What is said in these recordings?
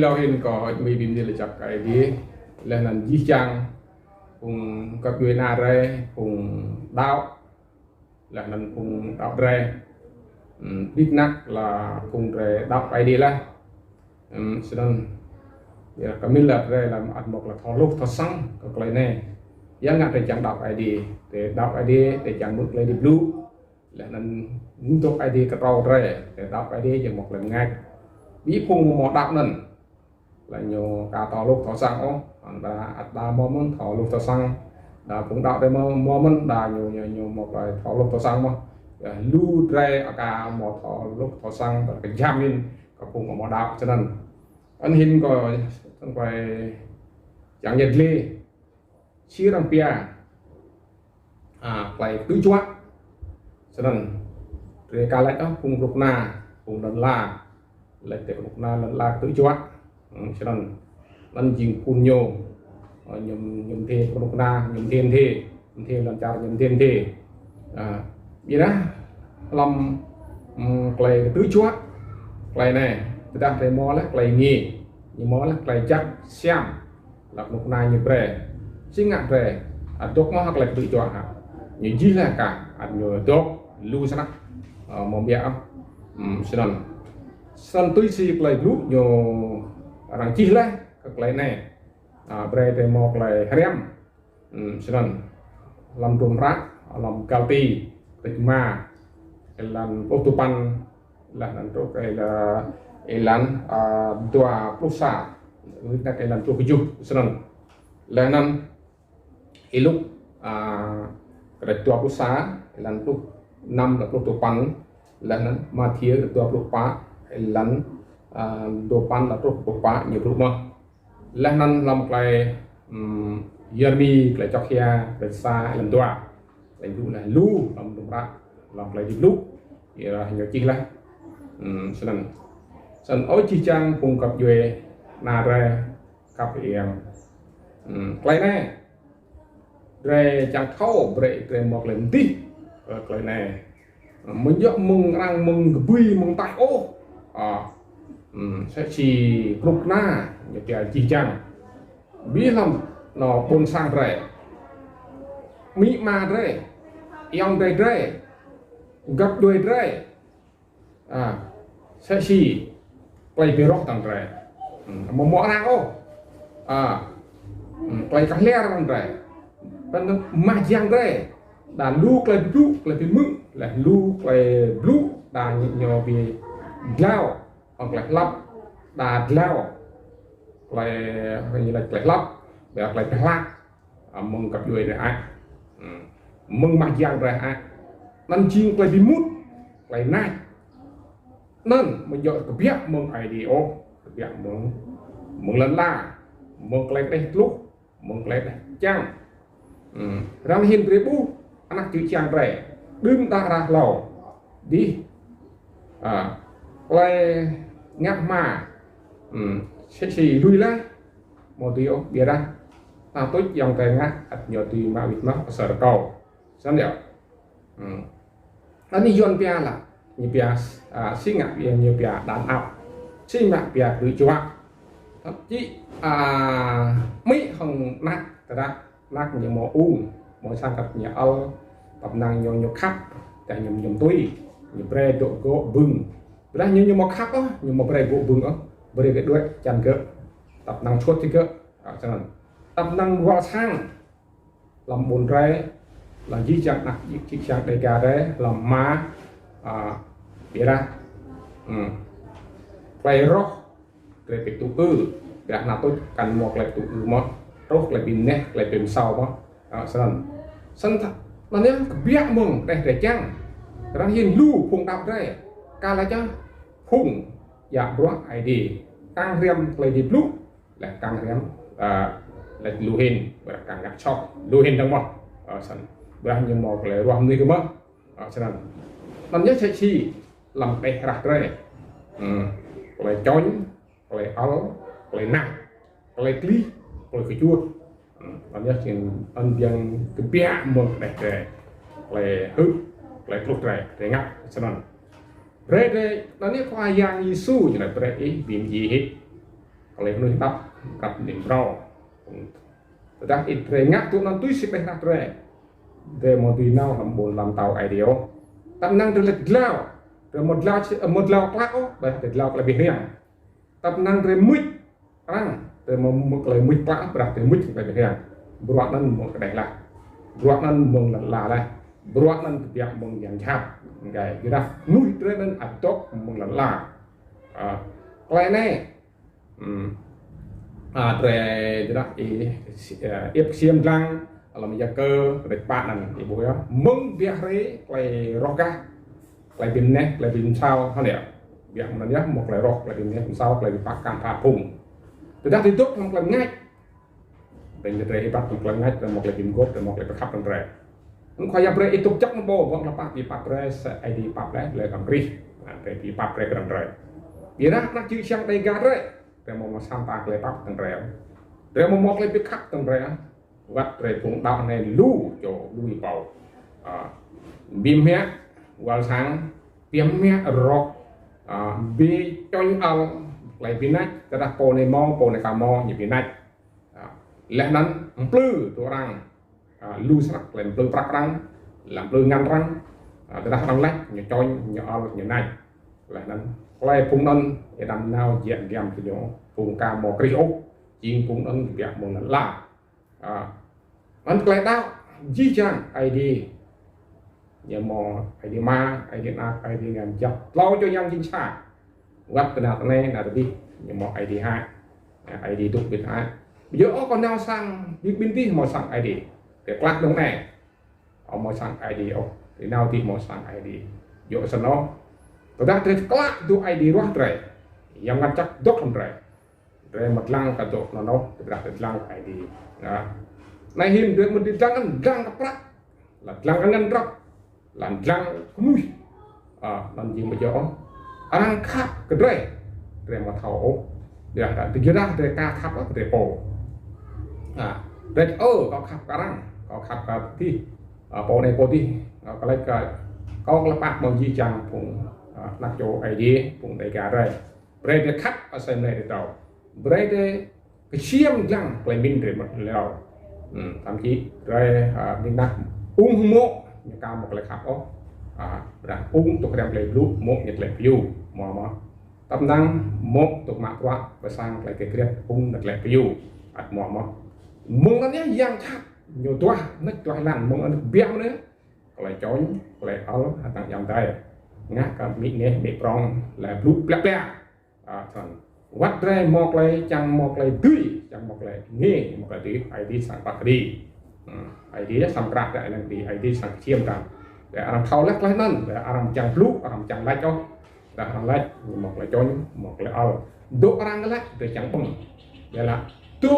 lao hin có mi bim đi là chặt cái đi là nằm di chang cùng các người na re cùng đạo là nằm cùng đạo re biết nắc là cùng re đạo cái đi là cho nên cái mình là re làm ăn một là thọ lúc thọ sang các cái này yang ngặt để chẳng đạo cái đi để đạo cái đi để chẳng một lấy đi blue là nằm untuk ID cái rau re để đạo cái đi chỉ một lần ngay bí phung một đạo nần là nhiều cả thọ lúc thọ sang ó đã đã mò muốn thọ lúc thọ sang đã cũng đạo đây mò muốn đã nhiều một loại thọ lúc thọ sang mà lưu re cả một thọ lúc thọ sang và cái jamin có cùng một đạo cho nên anh hin có trong quay chẳng nhận lê chia làm pia quay tứ chót cho nên về cả lại đó cùng lục na cùng lần la lại để lục na lần la tứ chót cho nên lần chìm phun nhô nhầm thề lục na nhầm thề lần chào nhầm thiên thề gì đó làm quay tứ chót quay này chúng ta thấy mò là quay nghề nhưng mò là quay chắc xem là lục na như vậy chính ngạc về đốt nó hoặc là tự chọn như gì là cả nhiều đốt lưu sang mồm bẹo xin sân túi xì lại lúc nhiều rằng chi là các loại này về để một lại rem xin làm trộn rác làm cao ti mà làm ô tô pan là làm chỗ cái là làm tua prusa người ta cái làm chỗ cái dục xin là năm lúc cái tua prusa làm lúc năm là tua pan là năm mà thiếu cái tua prusa làm tua pan là tua prusa nhiều lúc mà là năm làm cái yermi cái chọc kia cái sa làm tua làm lúc là lu làm đúng ra làm cái đi lúc thì là nhiều chi là sân ối chi trang cùng cặp về na ra cặp em cái này rồi chẳng thâu rồi một lần tí cái này mình dọn mừng răng mừng bùi mừng tay ô sẽ chỉ lục na như kiểu chi trang biết không nó bôn sang rồi mỹ mà rồi yong rồi gặp đuôi rồi sẽ chỉ quay về rock tầng rồi một mỏ nào ô quay cả lẻ tầng rồi bên mà giang rồi đã lu quay blue quay về mưng là lu quay blue đã nhiều về lao hoặc là lắp đã lao quay như là quay lắp để quay cái lát mưng gặp đuôi rồi ai mưng mà giang rồi ai năn chiên quay về mút quay nai nên mình dọn cái biết mong IDO cái biết mong lần la mong lấy đây lúc mong lấy đây chăng ram hiền ribu anak chữ chàng rẻ đừng ta ra lò đi lấy ngắt mà sẽ chỉ lui lại một điều bịa ra ta tốt dòng tay ngắt nhiều tùy mà bị mất sở cầu sao liệu anh đi dọn bia là như bia sinh ngạc bia như bia đàn ảo sinh ngạc bia tự chọn thậm chí mấy hồng nát ra nát như mỏ mỏ sang gặp nhà âu tập năng nhiều khắp tại nhầm túi như bre độ gỗ bừng ra như mỏ khắp á như mỏ bre gỗ bừng á bre cái đuôi chăn cỡ tập năng chốt chứ cỡ tập năng qua sang làm bồn bre là di chẳng nặng di chẳng đầy cả đấy làm má bịa ra quay rock rồi bị tụ để nào tôi cần một lại tụ mà rock lại bị nét lại bị sau mà sân thật là nếu biết mừng đây để chăng rằng hiền lưu phùng đạo đây ca là chăng phùng dạ đó ID càng riêng lại đi lúc là càng riêng lại lưu hình và càng gặp chọc lưu hình đúng không sân berang như một cái ruang này cơ mà cho nên năm nhất sẽ chi làm cái rạc đây lại chói lại áo lại nặng lại kli lại cái chuột năm nhất thì anh biang cái bia một đẹp để lại hư lại lục này để ngắt cho nên rồi đây năm nhất qua yang Yesu như là đây ý biến gì hết kalau nuôi đắp gặp niềm rau ta ít tre ngắt tụ nó túi xịt ra tre tre một tí nào làm buồn làm tàu ai điều tập năng từ lịch lao rồi một lao lão đây lịch lao là bị hiểm tập năng từ mít răng từ một lời mít lão bạc từ mít phải bị hiểm buat nan một cái là buat nan mong là đây buat nan tiap mong yang chap cái kita nuôi tre nan atok mong là cái này tre kita ip xiêm răng làm gia cơ để bạn này thì bố đó mong việc đấy lại roca lại bình nè lại bình sao thôi nè việc mà nhớ một lại rock lại bình nè sao lại bắt cam phá phùng từ đó thì tốt không làm ngayเป็นเรื่องที่ปักตรงกลางให้แต่หมกเลยพิมพ์กบแต่หมกเลยประคับตรงแรกมันคอยยับเลยตุกจักมันโบว่าเราปักปีปักเลยไอดีปักเลยเลยกำกรีแต่ปีปักเลยกำไรปีนั้นนักชื่อช่างได้การเลยแต่หมกมาซ้ำปากเลยปักตรงแรกแต่หมกเลยไปคับตรงแรกวัดเลยพงดาวในลู่โจลู่เป่าบิมเมียวัลสังเปียมเมียรอกบีจอยเอาเลยปีนั้นจะได้โปในมองโปในกามองอย่างปีนั้นlẽนั้นปลื้อตัวรังลูสักเลยปลื้อปรักรังหลังปลื้องานรังแต่ถ้ารังเล็กอย่าจอยอย่าเอาอย่างนั้นlẽนั้นใครพุ่งนั้นจะดำนาวเยี่ยมเยี่ยมคือโยพุ่งกาหมอกริโอจิงพุ่งนั้นเบียบมองนั้นล่ามันใครดาวยี่จังไอดีอย่ามองไอดีมาไอดีนักไอดีงานจับเราจะยังยิงชาวัดขนาดนี้นะทีอย่ามองไอดีห้าไอดีตุกปิดห้าgiờ còn nào sang bên tí mà sang ID để class đông này ông mà sang ID ông thì nào thì mà sang ID giờ sau đó tôi đã thấy class tu ID rồi yang ngacak dok rồi mặt lang cả dok nó đã thấy lang ID này hiện được một trang ăn lang cái class là lang ăn rắc là lang mui làm gì mà giờ ăn khác cái rồi mà thầu để đã từ ra để ca khắp ở để bổเด็กก็ขับกระรังก็ขับกับที่โปรในโปรที่ก็เลยก็กระปักบางยี่จังผงนักโจไอเดียผงในการได้เบรดคัดอาศัยในเราเบรดก็เชี่ยมยังไปมินเดือดหมดแล้วทำที่ได้ดินักอุ้งโมในการหมกเลยครับด่างอุ้งตัวกระดมเลยลูกโมกเลยพิวมอตำนังโมกตัวมากว่าไปสร้างเลยเกลียดอุ้งเลยพิวอัดมอมึงอันนี้ยังชัดอยู่ตัวนึกตัวหลังมึงอันเบี้ยมันเนี่ยก็เลยจ้อยก็เลยเอาต่างอย่างใดงะกับมีเนี่ยมีปรองแล้วลุกแปลกส่วนวัดแรงมอกเลยจังมอกเลยตุ้ยจังมอกเลยงี้มอกเลยตีไอดีสั่งปักดีไอดีสั่งกระดาษนั่นตีไอดีสั่งเชื่อมกันแต่อารมณ์เท่าเล็กๆนั่นแต่อารมณ์จังลุกอารมณ์จังไล่จ้อแต่อารมณ์ไล่มอกเลยจ้อยมอกเลยเอาดูอารมณ์กันแล้วแต่จังปุ่งเดี๋ยวละตัว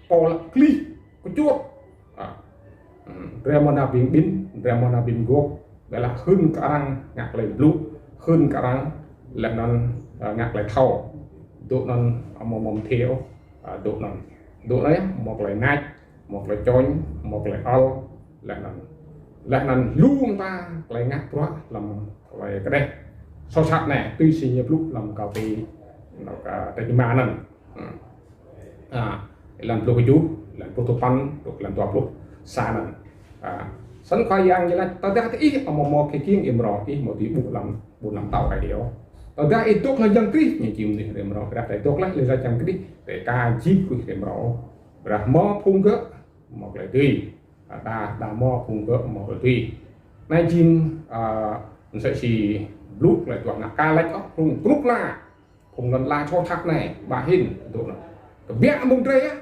โอละคลีก็จุดเรียมนาบินบินเรียมนาบินกบเวลาขึ้นกระรังงักเลยบลูขึ้นกระรังแล้วนั้นงักเลยเท่าดูนั้นเอามอมเทียวดูนั้นหมกเลยนัดหมกเลยจอยหมกเลยเอาแล้วนั้นลุ่มตาเลยงักเพราะลำเลยก็ได้สาวชัดแน่ตีสีเงียบลุกลำเกาตีเราก็แต่ที่มานั่นlàm lục cái chú làm protopan được làm toàn lục xa nè sẵn coi yang như là tao đã thấy ít một cái kiêng im rõ ít một tí buồn làm tàu cái điều tao đã ít tốt là dân kỹ như chim thì im rõ cái đấy tốt lắm lấy ra chẳng cái để ca chip của im rõ rồi mò phun cỡ một lại tùy đa mò phun cỡ một lại tùy nay chim sẽ chỉ lúc lại toàn là ca lách phun lúc là phun lần la cho thắc này bà hin được rồi biết mông tre á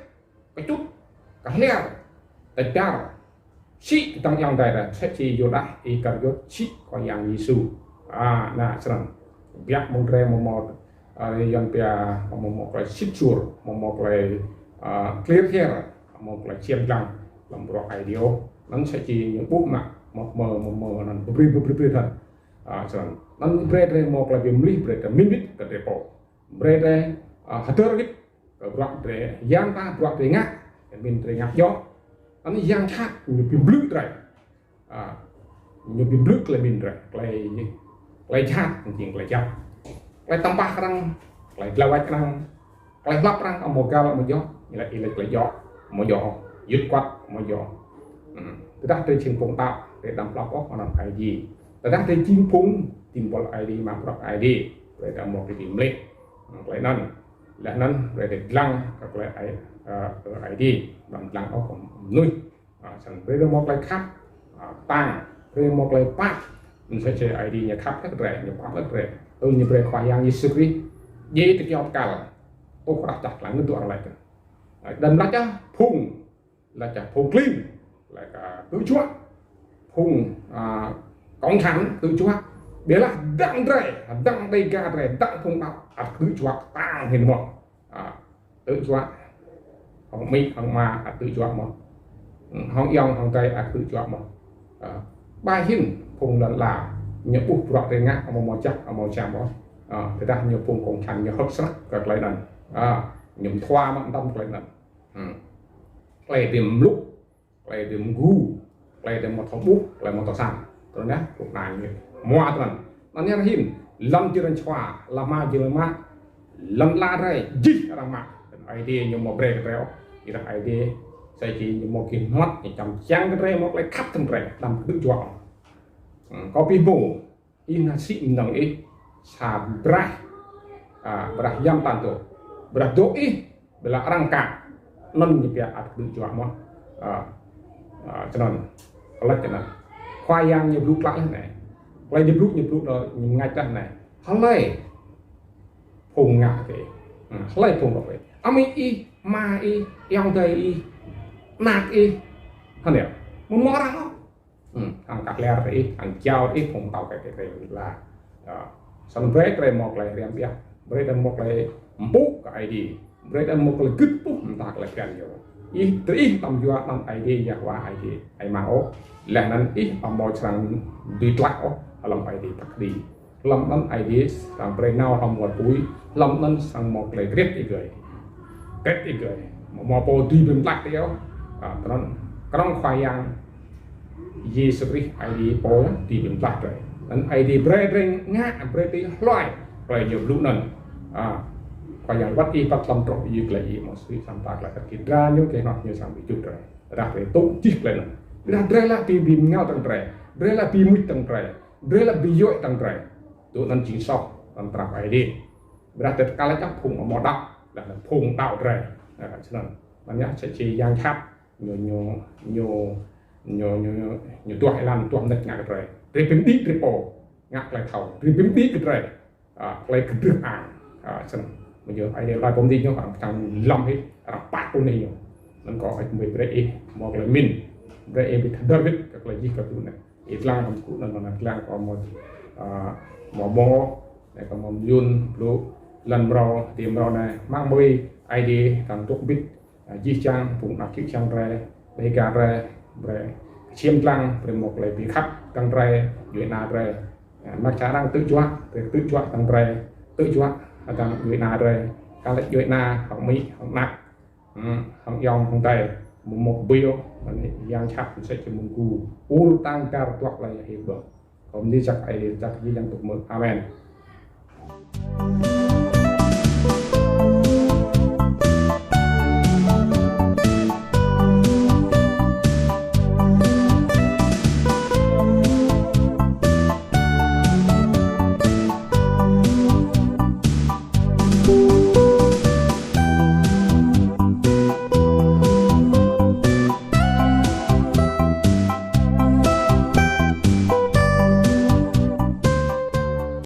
cái chút cái leo tại sao chị tăng yang đây là sẽ chỉ vô đại ý cần vô chị còn yang Giêsu nè xem biết mông tre một yang bia một cái ship chùa một cái clear hair một cái chiêm răng làm một cái điều nó sẽ chỉ những bút mà một mờ nó bự thật xem nó bread một cái viêm lip bread cái minute cái depo bread hạt tơ buat dari yang ta buat dari ngak, min dari ngak jo, ani yang chat nyupi blue dari, nyupi blue kelai min dari, kelai chat, mungkin kelai jap, kelai tambah kerang, kelai lawat kerang, cái lắp răng một gal một gió như là ilek là gió một gió dứt quát một gió từ đó tới chừng phong tạo để đâm lắp óc mà làm ID từ đó tới chim phúng tìm bol ID mà bọc ID để đâm một cái tìm lệ lại năn để lăng các loại ID bằng lăng ócของnuôi chẳng với một loại khác tăng với một loại phát mình sẽ chơi ID nhà khác rất rẻ nhập pháp rất rẻ như về khoa yang như suri dễ thì cho cả tôi có đặt chặt lại cái lại đâm lách á phung là chả phung clean là cả tứ chuột phung cong thẳng tứ chuột biết là đặng đây ga rẻ đặng phung đạo tứ chuột tăng hình một tứ chuột không mi không ma tứ chuột một không yong không tây tứ chuột một bài hình phung là những bút rõ để ngã ở một chắc ở một chạm đó thì ra nhiều phung còn thành nhiều hấp sắc các lại lần những thoa mặn đông lại lần lại tìm lúc lại tìm gu lại tìm một thằng bút lại một thằng sàn rồi nhé cuộc này mua tuần nó nhớ hình lâm chưa đến xoa là ma chưa ma lâm la đây gì là ma idea nhiều một bề réo thì là idea xây chỉ nhiều một cái mắt thì chăm chang cái rê một lại cắt thằng rê làm tự chọn có people inasi nang sabrai berah jam tanto berah doi bela rangka non nyepia at du jua mo chanon kolak chanon khoa yang nyebluk lak này quay nyebluk đó ngay chân này halai phùng ngạ cái halai phùng đó vậy ami ma yang dai nak hả nè muốn mò ra không thằng cắt leo đấy thằng trao đấy phùng tàu cái là xong break lại một lại riêng biệt break dan một lại bút cái ID break dan một lại cứ bút tak lại cái gì ý tầm dua tầm ID ya qua ID ai mau là nên ý ở một trang đi lắc làm ID tắt đi làm nên ID sang break nào làm một túi làm nên sang một lại kết đi người một bộ đi bên lắc đấy cái khoai yang gì seri ID po đi bên lắc rồi dan ID break ngã break đi loại rồi nhiều lúc này khoai yang bắt đi bắt làm trộn gì lại một sự sản tác lại cái ra những cái nọ như sang bị chụp rồi ra về tụng chích lên ra đây là bị bìm ngao tầng trời đây là bị mũi tầng trời đây là bị dội tầng trời tụi nó chỉ sau tầng trap ID ra tất cả là chắc phùng ở một đạo là phùng tạo trời cho nên bạn nhớ sẽ chỉ giang tháp nhiều tuổi làm tuổi nứt ngạc trời ripim tí triple ngạc lại thầu ripim tí cái trời lại cái trước cho nên bây giờ ai lại công ty nhau khoảng thằng lâm hết bắt con này nó có ai mới break một là min break bị David các là gì các thứ này Islam làm cụ là Islam có một bò này có một yun blue lần rau tìm rau này mang môi ID thằng tốt biết di trang vùng nào chiếc trang ra đây cả ra chiêm lăng rồi một lại bị khắp tăng ra dưới nào ra mà chả đang tự chua tăng ra tự chua tăng dưới nào ra các lại dưới nào không mỹ không nặng không yong không tay một bill yang chắp sẽ cho một cú u tăng cao toạc lại hiểu được không đi chắc ai chắc gì yang tục mực amen.